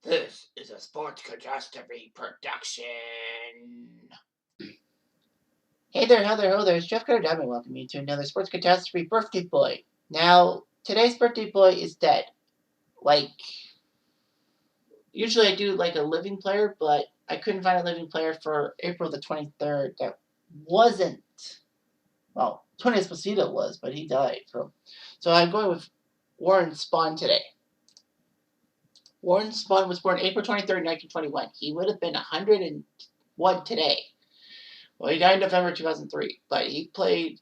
This is a Sports Catastrophe production. Hey there, how there, ho there. It's Jeff Carter and welcome you to another Sports Catastrophe birthday boy. Now, today's birthday boy is dead. Usually I do a living player, but I couldn't find a living player for April the 23rd that wasn't. Well, Tony Esposito was, but he died. So I'm going with Warren Spahn today. Warren Spahn was born April 23rd, 1921. He would have been 101 today. Well, he died in November 2003, but he played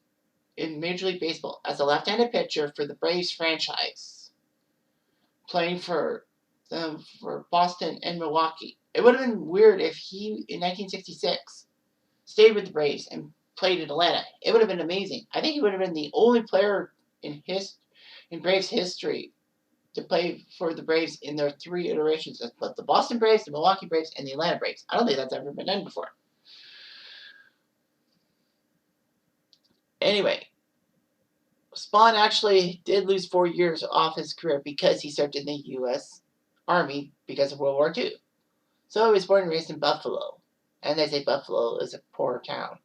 in Major League Baseball as a left-handed pitcher for the Braves franchise, playing for Boston and Milwaukee. It would have been weird if he, in 1966, stayed with the Braves and played in Atlanta. It would have been amazing. I think he would have been the only player in Braves history to play for the Braves in their three iterations, but the Boston Braves, the Milwaukee Braves, and the Atlanta Braves. I don't think that's ever been done before. Anyway, Spahn actually did lose 4 years off his career because he served in the U.S. Army because of World War II. So he was born and raised in Buffalo. And they say Buffalo is a poor town.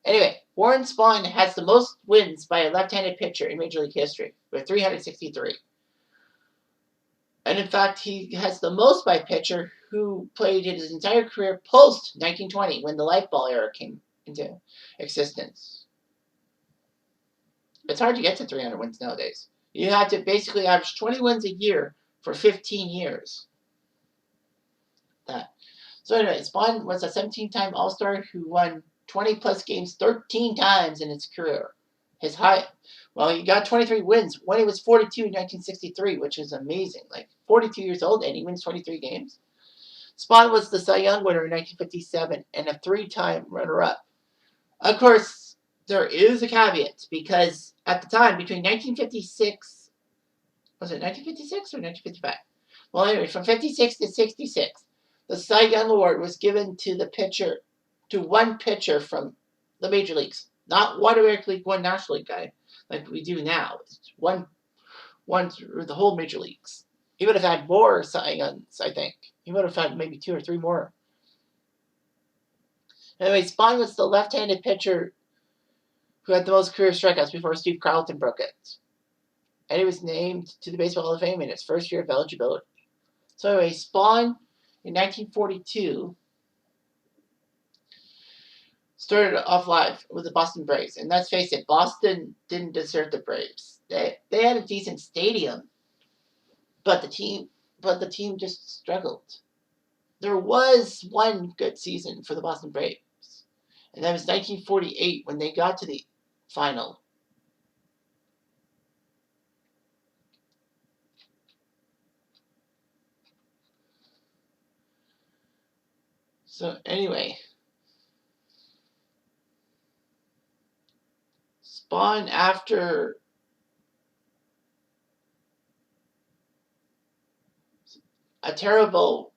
Anyway, Warren Spahn has the most wins by a left-handed pitcher in Major League history, with 363. And in fact, he has the most by a pitcher who played his entire career post-1920, when the light ball era came into existence. It's hard to get to 300 wins nowadays. You have to basically average 20 wins a year for 15 years. So anyway, Spahn was a 17-time All-Star who won 20-plus games 13 times in his career. He got 23 wins when he was 42 in 1963, which is amazing. 42 years old, and he wins 23 games. Spahn was the Cy Young winner in 1957 and a 3-time runner-up. Of course, there is a caveat, because at the time, between 1956, was it 1956 or 1955? Well, anyway, from 56 to 66, the Cy Young Award was given to one pitcher from the major leagues, not one American League, one National League guy like we do now. It's one through the whole major leagues. He would have had more Cy Youngs, I think. He would have had maybe 2 or 3 more. Anyway, Spahn was the left-handed pitcher who had the most career strikeouts before Steve Carlton broke it. And he was named to the Baseball Hall of Fame in his first year of eligibility. So anyway, Spahn in 1942 started off live with the Boston Braves. And let's face it, Boston didn't deserve the Braves. They had a decent stadium, but the team just struggled. There was one good season for the Boston Braves, and that was 1948 when they got to the final. So anyway, Spahn, after a terrible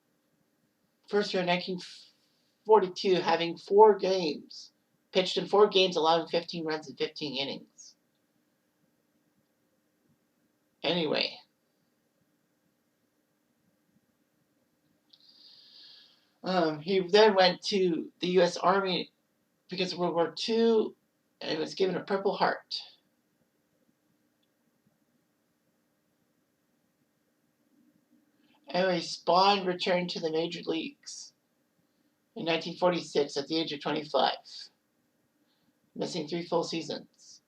first year in 1942, having 4 games, pitched in 4 games, allowing 15 runs in 15 innings. Anyway, he then went to the U.S. Army because of World War II, and he was given a Purple Heart. Anyway, Spahn returned to the major leagues in 1946 at the age of 25, missing 3 full seasons.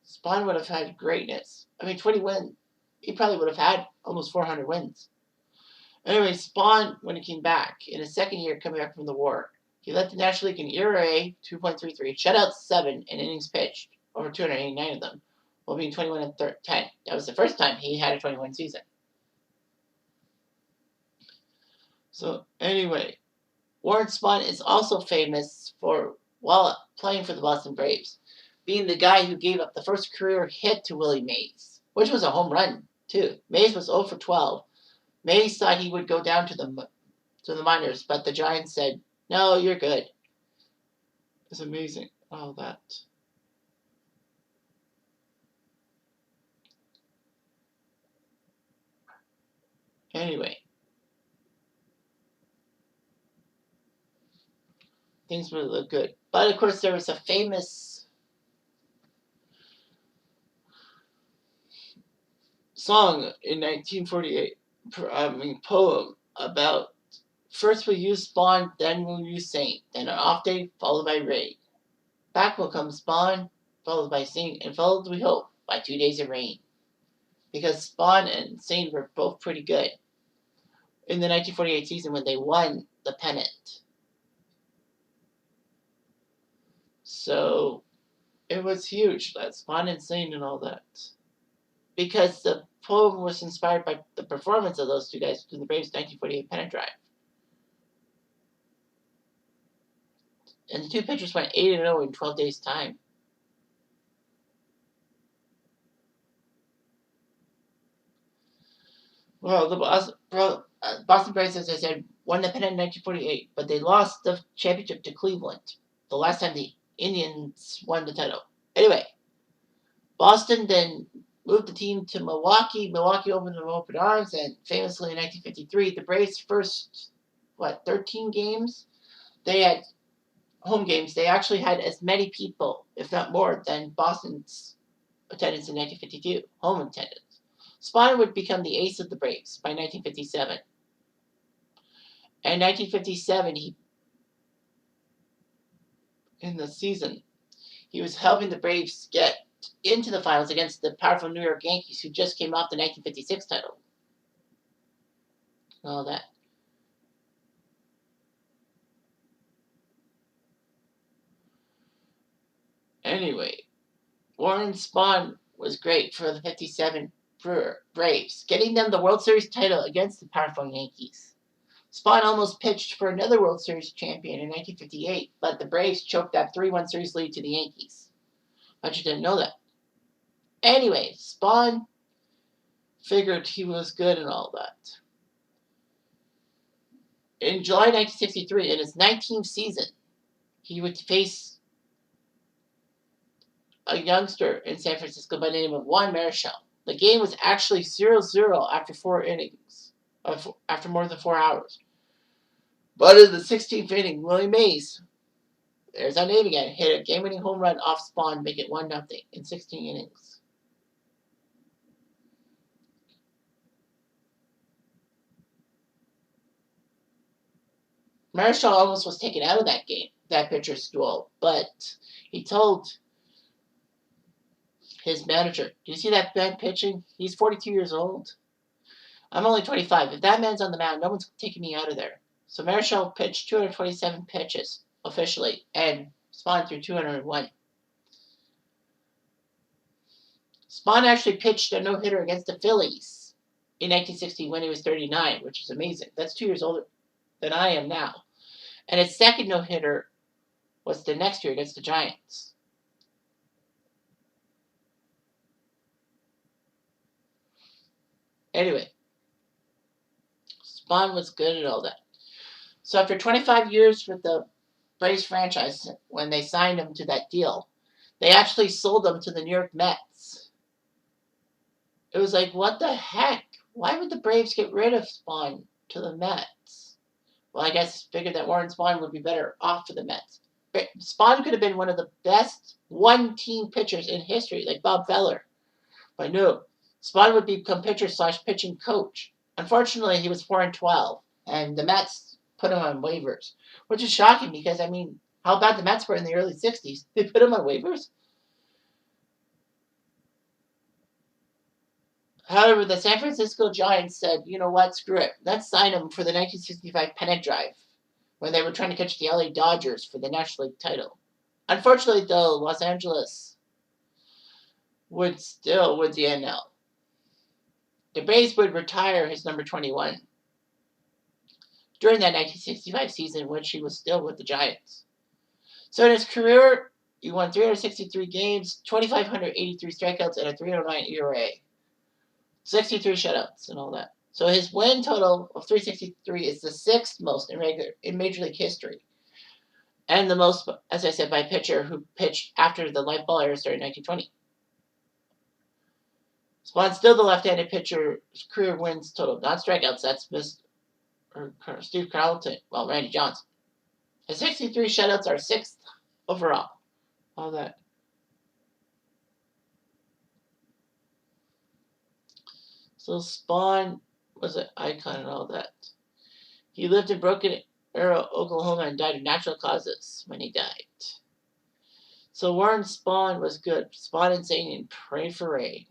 Spahn would have had greatness. 20 wins. He probably would have had almost 400 wins. Anyway, Spahn, when he came back, in his second year coming back from the war, he led the National League in ERA 2.33, shutouts 7, and innings pitched, over 289 of them, while being 21 and 10. That was the first time he had a 21 season. So anyway, Warren Spahn is also famous for, while playing for the Boston Braves, being the guy who gave up the first career hit to Willie Mays, which was a home run, too. Mays was 0 for 12. Mays thought he would go down to the minors, but the Giants said, "No, you're good." It's amazing. All that. Anyway, things would look good. But of course, there was a famous song in 1948, poem about first we'll use Spahn, then we'll use Saint, then an off day followed by rain. Back will come Spahn, followed by Saint, and followed, we hope, by 2 days of rain. Because Spahn and Saint were both pretty good in the 1948 season when they won the pennant. So it was huge, that Spahn and Saint and all that. Because the poem was inspired by the performance of those two guys in the Braves' 1948 pennant drive. And the two pitchers went 8-0 in 12 days' time. Well, the Boston Braves, as I said, won the pennant in 1948, but they lost the championship to Cleveland the last time the Indians won the title. Anyway, Boston then moved the team to Milwaukee. Milwaukee opened them open arms, and famously in 1953, the Braves' first, 13 games? They had home games. They actually had as many people, if not more, than Boston's attendance in 1952, home attendance. Spahn would become the ace of the Braves by 1957. And in 1957, in the season, he was helping the Braves get into the finals against the powerful New York Yankees, who just came off the 1956 title. And all that. Anyway, Warren Spahn was great for the 57 Braves, getting them the World Series title against the powerful Yankees. Spahn almost pitched for another World Series champion in 1958, but the Braves choked that 3-1 series lead to the Yankees. But you didn't know that. Anyway, Spahn figured he was good and all that. In July 1963, in his 19th season, he would face a youngster in San Francisco by the name of Juan Marichal. The game was actually 0-0 after 4 innings, after more than 4 hours. But in the 16th inning, Willie Mays, there's our name again, hit a game-winning home run off Spahn, make it 1-0 in 16 innings. Marichal almost was taken out of that game, that pitcher's duel, but he told his manager, "Do you see that man pitching? He's 42 years old. I'm only 25. If that man's on the mound, no one's taking me out of there." So Marichal pitched 227 pitches officially, and Spahn threw 201. Spahn actually pitched a no-hitter against the Phillies in 1960 when he was 39, which is amazing. That's 2 years older than I am now. And his second no-hitter was the next year against the Giants. Anyway, Spahn was good at all that. So after 25 years with the Braves franchise, when they signed him to that deal, they actually sold him to the New York Mets. It was like, what the heck? Why would the Braves get rid of Spahn to the Mets? Well, I guess figured that Warren Spahn would be better off for the Mets. Spahn could have been one of the best one-team pitchers in history, like Bob Feller. But no, Spahn would become pitcher/pitching coach. Unfortunately, he was 4-12, and the Mets put him on waivers, which is shocking because, I mean, how bad the Mets were in the early 60s. They put him on waivers? However, the San Francisco Giants said, you know what, screw it. Let's sign him for the 1965 pennant drive when they were trying to catch the LA Dodgers for the National League title. Unfortunately, though, Los Angeles would still win the NL. The Braves would retire his number 21 during that 1965 season, when he was still with the Giants. So in his career, he won 363 games, 2,583 strikeouts, and a 309 ERA. 63 shutouts and all that. So his win total of 363 is the 6th most in Major League history. And the most, as I said, by a pitcher who pitched after the live ball era started in 1920. Spahn's still the left-handed pitcher's career wins total, not strikeouts. That's Steve Carlton. Well, Randy Johnson. His 63 shutouts are 6th overall. All that. So Spahn was an icon and all that. He lived in Broken Arrow, Oklahoma, and died of natural causes when he died. So Warren Spahn was good. Spahn and Satan and Pray for Rain.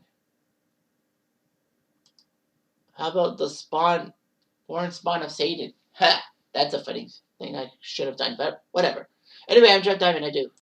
How about the Spahn, Warren Spahn of Satan? Ha! That's a funny thing I should have done, but whatever. Anyway, I'm Jeff Diamond. I do.